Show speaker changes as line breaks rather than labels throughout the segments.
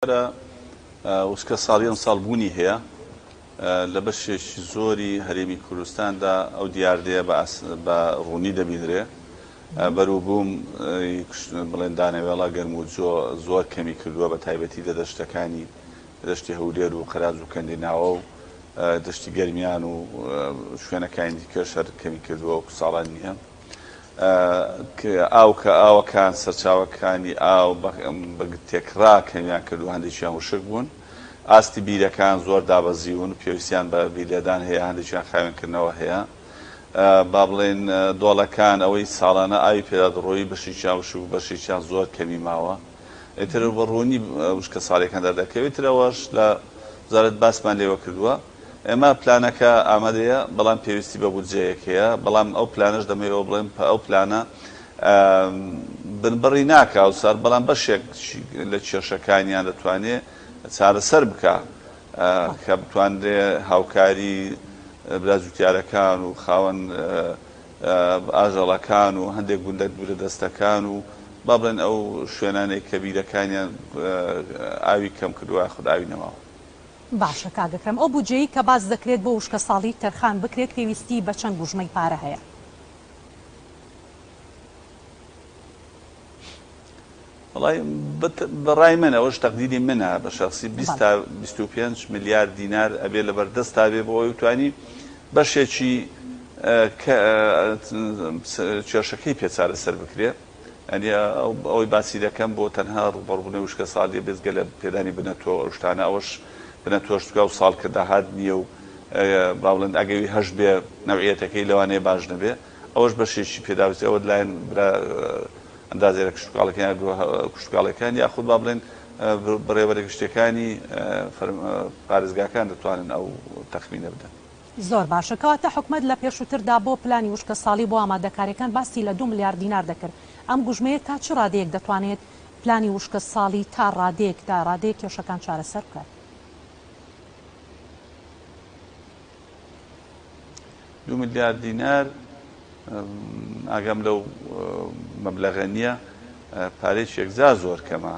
وشکە ساڵی ئەم ساڵ بوونی هەیە لە بەشێکی زۆری هەرێمی کوردستاندا ئەو دیاردەیە بە ڕوونی دەبینرێ بەرووبووم بڵێن دانەوێڵە گەرم و زۆر کەمی کردووە بە تایبەتی لە دەشتەکانی دەشتی هەولێر و قەراز و کەندی ناوە و دەشتی گەرمیان و شوێنەکانی دیکە شەر کەمی کردووە و ساڵان نییە ئاو کە ئاوەکان سەرچاوەکانی ئاو بە تێکڕا کەمیان کردو هەندێکیان وشک بوون ئاستی بیرەکان زۆر دابەزیون پێویستیان بە بیرلێدان هەیە هەندێکیان خاوێنکردنەوە هەیە با بڵێن دۆڵەکان ئەوەی ساڵانە ئاوی پێدادڕۆیی بەشێکیان وشک و بەشێکیان زۆر کەمی ماوە ئیتر بە ڕوونی وشکە ساڵیەکان دەردەکەوێترەوەش لە وزارەت باسمان لێوە کردووە ئێمە پلانەکە ئامادەیە بەڵام پێویستی بە بودجەیەکەیە بەڵام ئەو پلانش دەمەوێت بڵێن ئەو پلانە بنبڕی ناکە ئەوسار بەڵام بەشێک لە کێشەکانیان دەتوانێت چارەسەر بکە کە بتوانرێ هاوکاری برازوتیارەکان و خاوەن ئاژەڵەکان و هەندێک گوندە دوورە دەستەکان و با بڵێن ئەو شوێنانەی کە بیرەکانیان ئاوی کەم کردووە خود ئاوی نەماوە.
باشە کاگەکەم ئەو بودجەیە کە باز دەکرێت بۆ وشکە ساڵی تەرخان بکرێت پێویستی بە چەند بژمەی پارە هەیە؟
وڵای بەڕای من ئەوەش تەقدیری منە بە شخصی 20 تا 25 میلیارد دینار ئەبێ لە بەردەستا بێ بۆ ئەوی توانی بەشێکی کێشەکەی پێچارە سەر بکرێت ئەنی ئەوەی باسی دەکەم بۆ تەنها ڕوبەڕبوونەوەی وشکە ساڵی بێزگە لە پێدانی بنەتەوە شتانە ئەوەش بنەتۆشتکە و ساڵ کە داهات نییە و باڵند ئەگەوی هەش بێ نەوعیەتەکەی لەوانەیە باش نەبێ ئەوەش بەشێکی پێداویستی ئەوە لایەن ئەندازێرە کوشتگاڵەکان یاخود با بڵێن بڕێوەرە گشتەکانی پارێزگاکان دەتوانن ئەو تەخمینە بدەن.
زۆر باشە کەواتە حکومەت لە پێشووتردا بۆ پلانی وشکە ساڵی بۆ ئامادەکاریەکان باسی لە 2 میلیارد دینار دەکرد ئەم گوژمەیە تا چ ڕادەیەک دەتوانێت پلانی وشکە ساڵی تا ڕادەیەک کێشەکان چارەسەر بکات؟
2 میلیارد دینار ئاگەم لەو مەبلەغە نییە پارێکی یەکجار زۆر کەمە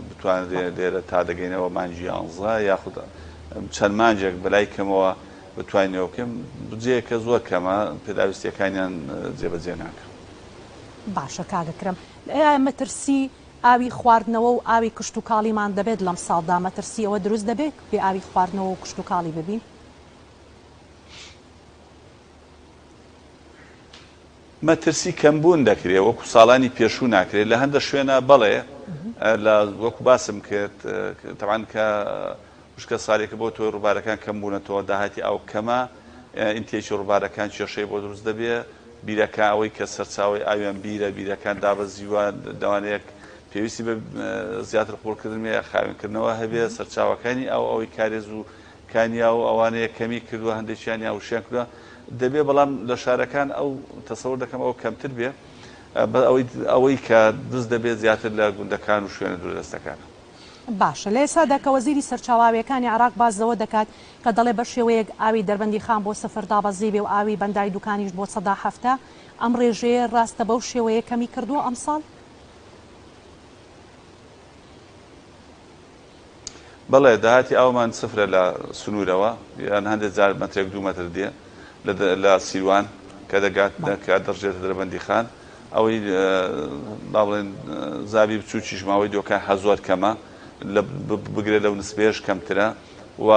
بتوانێت لێرە تا دەگەینەوە مانجی 11 یاخود چەند مانجێک بەلای کەمەوە بتوانینەوە بکەم بجەیەکە زۆر کەمە پێداویستیەکانیان جێبەجێ ناکەم.
باشە کاگەکرم مەترسی ئاوی خواردنەوە و ئاوی کشت و کاڵیمان دەبێت لەم ساڵدا مەترسی ئەوە دروست دەبێت بێ ئاوی خواردنەوە و کشت و کاڵی ببین؟
مەترسی کەمبوون دەکرێت وەکو ساڵانی پێشوو ناکرێت لە هەندە شوێنە بەڵێ لە وەکو باسم کرد تەوان کە وشکە ساڵێکە بۆ تۆی ڕووبارەکان کەمبوونەتەوە داهاتی ئەو کەمە ئینتێکی ڕووبارەکان کێشەی بۆ دروست دەبێت بیرەکە ئەوەی کە سەرچاوی ئاویان بیرەکان دابەزیوە دەوانەیەک پێویستی بە زیاتر قوڵکردن خاوێنکردنەوە هەبێت سەرچاوەکانی ئەوەی کارێز و کانیا و ئەوانەیە کەمی کردووە هەندێکیان یا وشیان کردووە دەبێ بەڵام لە شارەکان ئەو تەسەور دەکەم ئەو کەمتر بێ ئەوەی کە دروست دەبێت زیاتر لە گوندەکان و شوێنە دوورەدەستەکان.
باشە لە ئێستا دەکە وەزیری سەرچاوەکانی عراق بازەوە دەکات کە دەڵێ بە شێوەیەک ئاوی دەربەندی خان بۆ سەفر دابەزی بێ و ئاوی بەندای دوکانیش بۆ 170 ئەم ڕێژەیە ڕاستە بەو شێوەیە کەمی کردووە ئەم ساڵ؟
بەڵێ داهاتی ئەومان سفرە لە سنوورەوە یان هەندێک جار مەترێک 2 مەتر دێ لە سیروان کە دەگات دەڕژێتە دەربەندی خان ئەوەی با بڵێن زاوی بچووکیش ماوەی دۆکان زۆر کەمە بگرێت لەو نسبەیەش کەمترە و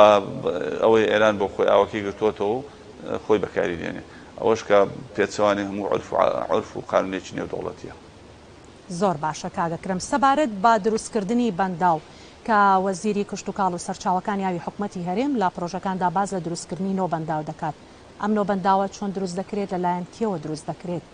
ئەوەی ئێران بۆ خۆی ئاوەکەی گرتوۆتەوە و خۆی بەکاری دێنێ ئەوەش کە پێچەوانی هەموو عورف و قانونێکی نێودەوڵەتیە.
زۆر باشە کاگەکرم سەبارەت با دروستکردنی بەنداو کە وەزیری کشت و کاڵ و سەرچاوەکانی ئاوی حکومەتی هەرێم لە پرۆژەکاندا باز لە دروستکردنی نۆ بەنداو دەکات ئەم نۆ بەنداوە چۆن دروست دەکرێت لەلایەن کێوە دروست دەکرێت؟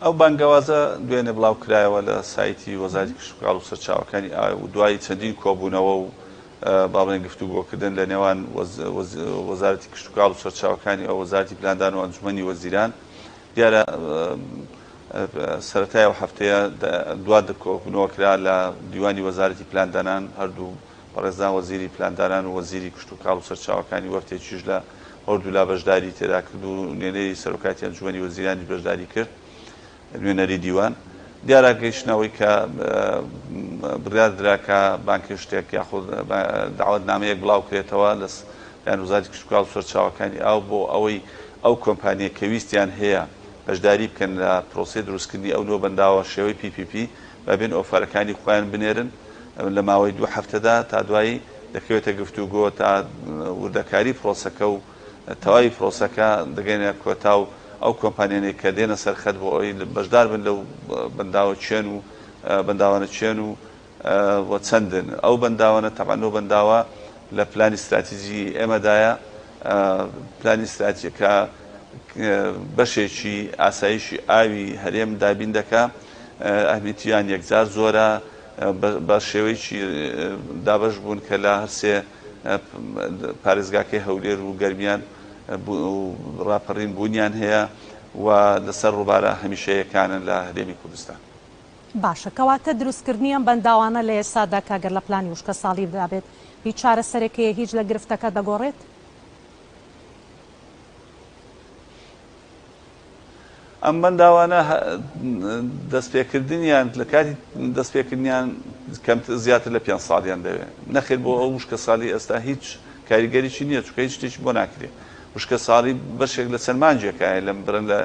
ئەو بانگەوازە دوێنێ بڵاو کرایەوە لە سایتی وەزارەتی کشت و کاڵ و سەرچاوەکانی و دوای چەندین کۆبوونەوە و با بڵێن گفتوگۆکردن لە نێوان وەزارەتی کشت و کاڵ و سەرچاوەکانی ئەو وەزارەتی پلاندان و ئەنجومەنی وەزیران دیارە سەرەتای ئەو هەفتەیە دوات کۆبوونەوە کرا لە دیوانی وەزارەتی پلاندانان هەردوو بەڕێزان وەزیری پلاندانان و وەزیری کشت و کاڵ و سەرچاوەکانی وەفتێکیش لە هەردوولا بەشداری تێدا کرد و نوێنەری سەرۆکاتی ئەنجومەنی وەزیرانی بەشداری کرد نوێنەری دیوان دیارە گەیشتنەوەی کە بڕیاردراکە بانکی شتێک یاخود داوت نامەیەک بڵاو کرێتەوە لە یانوزاری کشتتوکاڵ سەرچاوەکانی ئاو بۆ ئەوەی ئەو کۆمپانیە کە ویستیان هەیە بەشداری بکەن لە پرۆسی دروستکردنی ئەو نۆ بەنداوە شێوەی PPP بەبێن ئۆفەرەکانی خۆیان بنێرن لە ماوەی 2 هەفتەدا تا دوایی دەکەوێتە گفتوگۆ تا وردەکاری پرۆسەکە و تەواوی پرۆسەکە دەگەینە کۆتا و ئەو کۆمپانیانەی کە دێنە سەرخەت بۆ ئەوی بەشدار بن لەو بەنداوە چێن و بەنداوانە چێن و چەندن ئەو بەنداوانە تەبەن و بەنداوە لە پلانی استراتیژی ئێمەدایە پلانی استراتیژیەکە بەشێکی ئاسایشی ئاوی هەرێم دابین دەکا ئەهمیەتیان یەکجار زۆرە بە شێوەیەکی دابەش بوون کە لە هەرسێ پارێزگاکەی هەولێر و گەرمیان ڕاپەڕین بوونیان هەیە و لەسەر ڕووبارە هەمیشەیەکانن لە هەرێمی کوردستان.
باشە کەواتە دروستکردنیان بەنداوانە لە ئێستادا کاگەر لە پلانی وشکە ساڵی دابێت هیچ چارەسەرێکەیە هیچ لە گرفتەکە دەگۆڕێت؟
ئەم بەنداوانە دەستپێکردنیان لە کاتی دەستپێکردنیان کەم زیاتر لە 5 ساڵیان دەوێت نەخێت بۆ ئەو وشکە ساڵی ئێستا هیچ کاریگەریی نییە چکە هیچ شتێکی بۆ ناکرێت وشکە ساڵی بەشێک لە چەند مانجێکایە لەم برن لە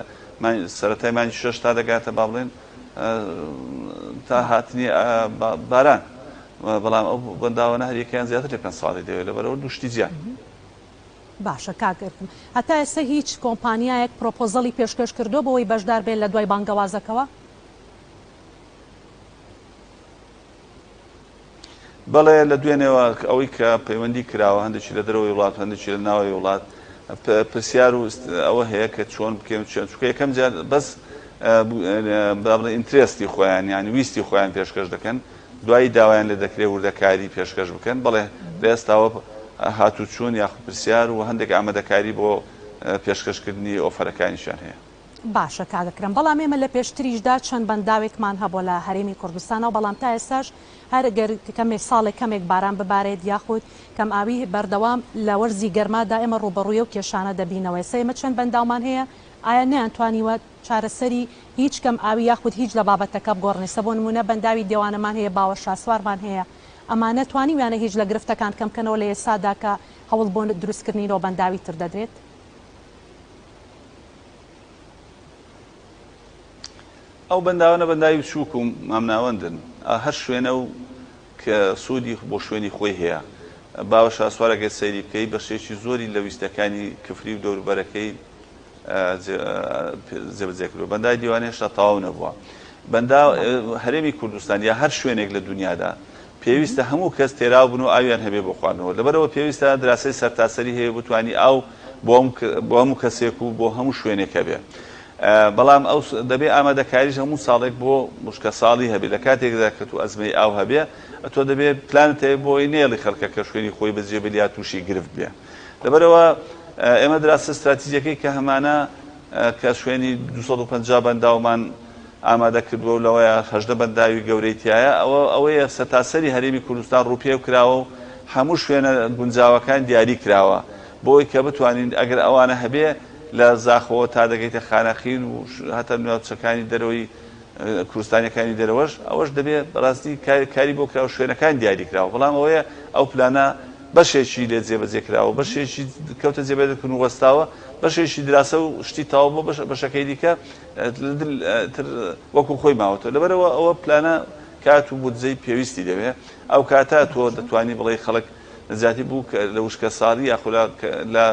سەرەتای مانجی 6 تا دەگاتە با بڵێن تا هاتنی باران بەڵام ئەو بەنداوانە هەریەکەیان زیاتر لە 5 ساڵی دەوێت لەبەرەوە دوشتی زیاد.
باشە کاگرتم هەتا ئێستا هیچ کۆمپانیایەک پرۆپۆزەڵی پێشکەش کردو بۆەوەی بەشدار بێت لە دوای بانگەوازەکەوە؟
بەڵێ لە دوێنێەوە ئەوەی کە پەیوەندی کراوە هەندێکی لە دەرەوەی وڵات هەندێکی لە ناوەی وڵات پرسیار و ئەوە هەیە کە چۆن بکەم چکە یەکەم جار بەس بڵێ ئینترێستی خۆیان یانی ویستی خۆیان پێشکەش دەکەن دوایی داوایان لێ دەکرێت وردەکاری پێشکەش بکەن بەڵێ لە ئێستاوە هاتوچوون یاخود پرسیار و هەندێک ئامادەکاری بۆ پێشکەشکردنی ئۆفەرەکانیشان هەیە.
باشە کاگەکرم بەڵام ئێمە لە پێشتریشدا چەند بەنداوێکمان هەبوو لە هەرێمی کوردستانەوە بەڵام تا ئێستاش هەرگەر کەمێک ساڵێک کەمێک باران ببارێت یاخود کەم ئاوی بەردەوام لە وەرزی گەرمادا ئێمە ڕوبەڕوویە و کێشانە دەبینەوە ئێستا ئێمە چەند بەنداومان هەیە ئایا نەیانتوانیوە چارەسەری هیچ کەم ئاوی یاخود هیچ لە بابەتەکە بگۆڕنێسە بۆ نمونە بەنداوی دێوانەمان هەیە باوە شاسوارمان هەیە ئەمانە توانیویانە هیچ لە گرفتەکان کەمکەنەوە لە ئێستادا کە هەوڵ بۆ دروستکردنەوە بەنداوی تر دەدرێت؟
ئەو بەنداوانە بەنداوی بچووک و مامناوەندن هەر شوێنە و کە سوودی بۆ شوێنی خۆی هەیە باوە شاسوارەگە سەیری بکەی بەشێکی زۆری لە ویستەکانی کفری و دەوروبەرەکەی جێبەجێکردووە بەندای دیوانێ هێشتا تەواو نەبووە بەندا هەرێمی کوردستان یا هەر شوێنێک لە دنیادا پێویستە هەموو کەس تێراو بن و ئاویان هەبێ بۆ خواردنەوە لەبەرەوە پێویستە دراسی سەرتاسەری هەیە بتوانی ئاو بۆ هەموو کەسێک و بۆ هەموو شوێنێک هەبێ بەڵام ئەو دەبێ ئامادەکاریش هەموو ساڵێک بۆ مشکە ساڵی هەبێ لە کاتێکدا کە تو ئەزمەی ئاو هەبێ تۆ دەبێ پلانت هەیە بۆی نێڵی خەڵکەکە شوێنی خۆی بەجێبەلیا تووشی گرفت بێ لەبەرەوە ئێمە دراستە استراتیژیەکەی کە هەمانە کە شوێنی 250 بەنداومان ئامادە کردووە و لەوەیە 18 بەنداوی گەورەی تایە ئەوەیە سەتاسەری هەرێمی کوردستان ڕووپێ کراوە و هەموو شوێنە گونجاوەکان دیاری کراوە بۆی کە بتوانین ئەگەر ئەوانە هەبێ لە زاخەوە تا دەگەیتە خانەخین و هەتا ناوچەکانی دەرەوەی کوردستانیەکانی دەرەوەش ئەوەش دەبێت بەڕاستی کاری بۆ کراوە شوێنەکان دیاری کراوە بەڵام ئەوەیە ئەو پلانە بەشێکی لێ جێبەجێ کراوە بەشێکی کەوتە جێبەجێکردن و وەستاوە بەشێکی دراسە و شتی تاوە بۆ بەشەکەی دیکە وەکو خۆی ماوەتەوە لەبەرەوە ئەوە پلانە کات و بودجەی پێویستی دەوێت ئەو کاتە تۆ دەتوانی بڵێ خەڵک نەجاتی بوو لە وشکە ساڵی یاخۆ لە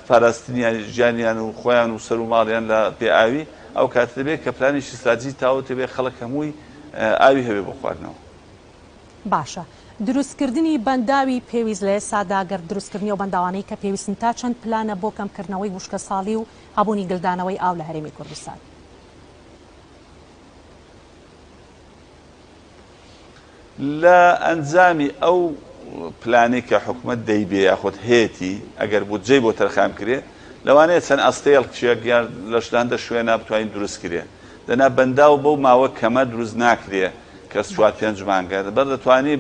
پاراستنیان ژیانیان و خۆیان و سەر و ماڵیان لە پێئاوی ئەو کاتە دەبێت کە پلانێکی استراتیژی تاوە تێبێ خەڵک هەمووی ئاوی هەبێ بۆ خواردنەوە.
باشە دروستکردنی بەنداوی پێویست لە ئێستادا گەر دروستکردنی و بەنداوانەی کە پێویستن تا چەند پلانە بۆ کەمکردنەوەی وشکە ساڵی و هەبوونی گلدانەوەی ئاو لە هەرێمی کوردستان؟
لە ئەنجامی ئەو پلانێک کە حکوومەت دەیبێ یاخود هەیەی ئەگەر بودجەی بۆ تەرخام کرێ لەوانەیە چەند ئەستێڵ کچێک یان لە شتاندا شوێنە بتوانین دروست کرێ دەنا بەنداو بەو ماوە کەمە دروست ناکرێ کە 4-5 مانگە بەر دەتوانی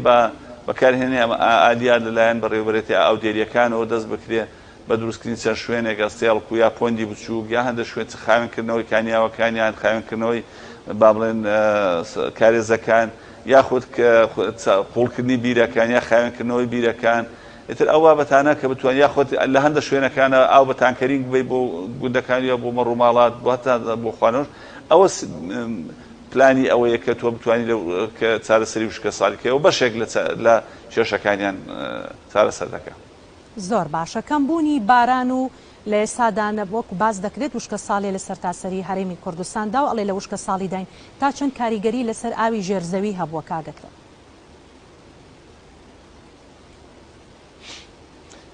بەکارهێنێ ئالیا لەلایەن بەڕێوەبەرێتی ئاو دێریەکانەوە دەست بکرێ بە دروستکردنی چەند شوێنێک ئەستێڵ و یا پۆندی بچووک یا هەندە شوێن خاوێنکردنەوەی کانیاوەکانیان خاوێنکردنەوەی با بڵێن کارێزەکان یاخود قوڵکردنی بیرەکان یا خاوێنکردنەوەی بیرەکان ئیتر ئەو بابەتانە کە بتوان یاخود لە هەندە شوێنەکانە ئاو بە تانکەرینگ بێ بۆ گوندەکان یا بۆ مەڕووماڵات بۆ هەتا بۆ خوانەوەش ئەوە پلانی ئەوەیە کە تۆ بتوانانی کە چارەسەری وشکە ساڵیکەوە بەشێک لە کێشەکانیان چارەسەر دەکات.
زۆر باشە کەمبوونی باران و لە ئێستادا وەکو باز دەکرێت وشکە ساڵێ لە سەرتاسەری هەرێمی کوردستاندا و ئەڵێ لە وشکە ساڵی داین تا چەند کاریگەری لەسەر ئاوی ژێرزەوی هەبووە کاگەکرێت.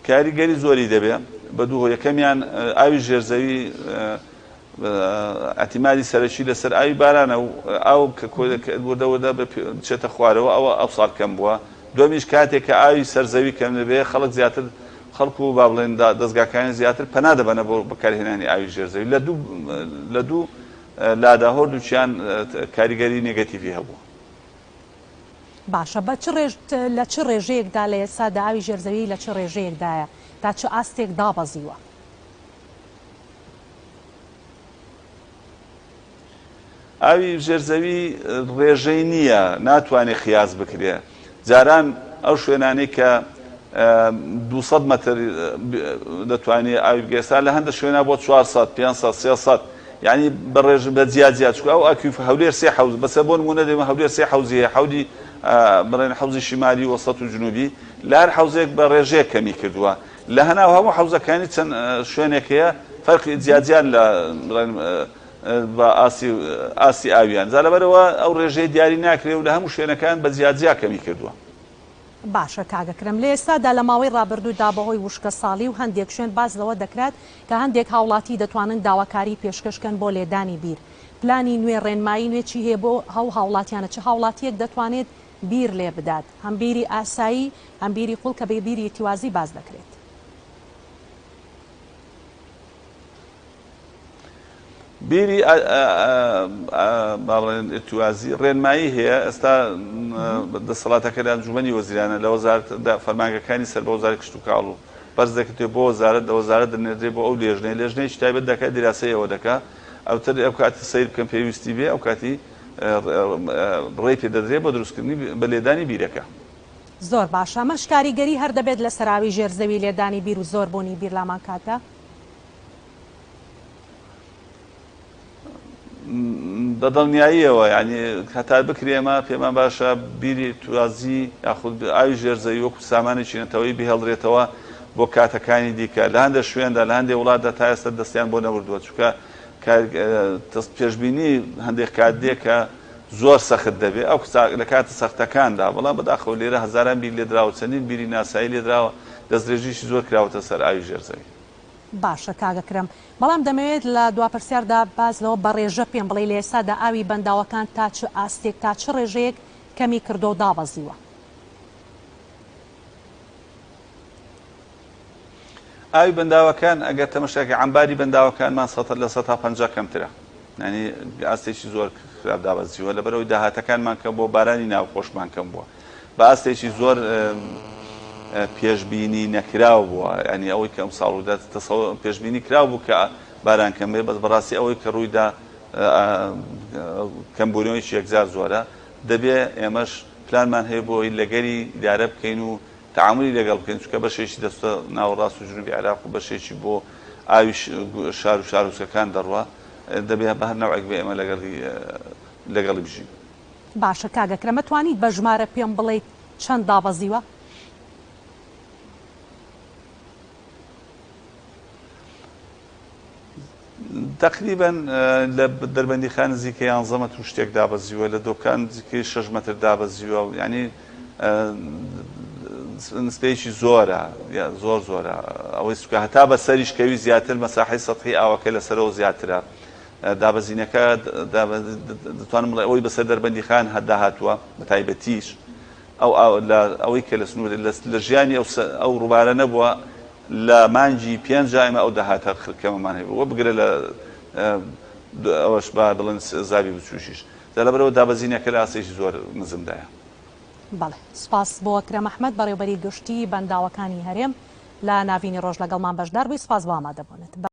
کاریگەری زۆری دەبێت بە دوو یەکەمیان ئاوی ژێرزەوی ئەتیمادی سەرەکی لەسەر ئاوی بارانە و ئاو کە وردەوەدا بچێتە خوارەوە ئەوە ئەو ساڵ کەم بووە. دومیش کاتێک کە ئاوی سەرزەوی کەم دەبێت خەڵک زیاتر خەڵکو و با بڵێن دەستگاکانی زیاتر پەنا دەبەنە بۆ بەکارهێنانی ئاوی ژێرزەوی لە دوو لادا هەردووچیان کاریگەری نێگەتیڤی هەبوو.
باشە بە لە چ ڕێژەیەکدا لە ئێستادا ئاوی ژێرزەوی لە چ ڕێژەیەکدایە تا چ ئاستێک دابەزیوە؟
ئاوی ژێرزەوی ڕێژەی نییە ناتوانێت خیاز بکرێت. جاران ئەو شوێنانەی کە 200 متر دەتوانێت ئاوی بگەێستا لە هەندە شوێنە بۆ 400 500 300 یعنی بەڕێژ بە جیاجیات چکە ئەو ئاکیف هەولێر سێ حەوز بەسە بۆ نمونە دێمە هەولێر سێ حەوزی هەیە حەودی بڵێن حەوزی شیمالی وەسەط و جنوبی لە هەر حەوزێک بە ڕێژەیە کەمی کردووە لە هەناو هەموو حەوزەکانی چەند شوێنێک هەیە فەرقی جیاجیان لە بە ئاسی ئاویان زا لەبەرەوە ئەو ڕێژەی دیاری ناکرێت و لە هەموو شوێنەکان بە جیاجیا کەمی کردووە.
باشە کاگەکرم لە ئێستادا لە ماوەی ڕابردوودا بەهۆی وشکە ساڵی و هەندێک شوێن باز لەوە دەکرات کە هەندێک هاوڵاتی دەتوانن داواکاری پێشکەشکەن بۆ لێدانی بیر پلانی نوێ ڕێنمایی نوێکی هەیە بۆ هاوڵاتیانە چه هاوڵاتیەک دەتوانێت بیر لێ بدات هەم بیری ئاسایی هەم بیری قوڵ کە بێ بیری تیوازی باز دەکرێت.
بیری باڵێن توازی ڕێنمایی هەیە ئێستا دەسەڵاتەکەدا انجومەنی وەزیرانە لە وەزارەت فەرمانگەکانی سەر بە وەزارەتی کشت و کاڵ و بەرز دەکرێت بۆ وەزارەت دەنێردرێت بۆ ئەو لێژنەیەکی تایبەت دەکات دیراسەیەوە دەکات ئەوتر ئەو کاتی سیر بکەم پێویستی بێ ئەو کاتی ڕێی پێ دەدرێت بۆ دروستکردنی بە لێدانی بیرەکە.
زۆر باشە ئەمەش کاریگەری هەر دەبێت لە سەراوی ژێرزەوی لێدانی بیر و زۆر بوونی بیر لامان کاتە
دەدڵنیاییەوە ینی هەتا بکرێمە پێمان باشە بیری توازی یاخود ئاوی ژێرزەوی وەکو سامانێکی نەتەوەی بهێڵدرێتەوە بۆ کاتەکانی دیکە لە هەندە شوێندا لە هەندێک وڵاتدا تا ئێستا دەستیان بۆ نەوردووە چونکە پێشبینی هەندێک کاتێک کە زۆر سەخت دەبێت ئەو لە کاتە سەختەکاندا بەڵام بەداخەوە لێرە هەزاران بیر لێدراوە چەندین بیری ناسایی لێدراوە دەستدرێژیشی زۆر کراوەتە سەر ئاوی ژێرزەوی.
باشە کاگەکرم بەڵام دەمەوێت لە دواپرسیاردا بازەوە بە ڕێژە پێم بڵێ لە ئێستادا ئاوی بەنداوەکان تا چ ئاستێک تا چ ڕێژەیەک کەمی کردو و دابەزیوە.
ئاوی بەنداوەکان ئەگەر تەمەشاکە عەمباری بەنداوەکانمان 150 کەمترە ینی ئاستێکی زۆر خراپ دابەزیوە لەبەرەوەی داهاتەکانمان کەم بۆ بارانی ناوخۆشمان کەم بووە بە ئاستێکی زۆر پێشبینی نەکراو بووە ینی ئەوەی کە ئەم ساڵودا پێشبینی کراو بوو کە باران کەم بێ بەس بەڕاستی ئەوەی کە ڕوویدا کەمبوونەوەیکی یەکجار زۆرە دەبێ ئێمەش پلانمان هەیە بۆی لەگەری ئیدارە بکەین و تعاملی لەگەڵ بکەین چونکە بەشێکی دەستە ناوەڕاست و جنوبی عێراق و بەشێکی بۆ ئاوی شار و شارۆچکەکان دەڕوە دەبێت بە هەر ناوعێک بێ ئێمە لەگەڵی بژین.
باشە کاگەکرم توانیت بە ژمارە پێم بڵێیت چەند دابەزیوە؟
تقریبا لە دەربەندیخان نزیکە 11 مەتر شتێک دابەزیوە لە دۆکان نزیکەی 6 مەتر دابەزیوە ینی نسبەیەکی زۆرە زۆرە ئەوەی سوکە هەتا بە سەریش کەوی زیاتر مەساحەی سەطحی ئاوەکە لەسەرەوە زیاترە دابەزینەکە دەتوانم بڵێ ئەوەی بەسەر دەربەندیخان هەدا هاتووە بە تایبەتیش ئەوەی کە لە سنوور لە ژیانی ئەو ڕووبارە نەبووە لە مانجی 5 ئێمە ئەو داهاتە کەمەمان هەیە وە بگرە لە ئەوەش با بڵێن زاوی بچوشیش لەبەرەوە دابەزینەکە لە ئاسێکی زۆر نزمدایە.
بەڵێ سپاس بۆ ئەکرەم ئەحمەد بەڕێوەبەری گشتی بەنداوەکانی هەرێم لە ناوینی ڕۆژ لەگەڵمان بەشدار بووی سپاس بۆ ئامادەبوونت.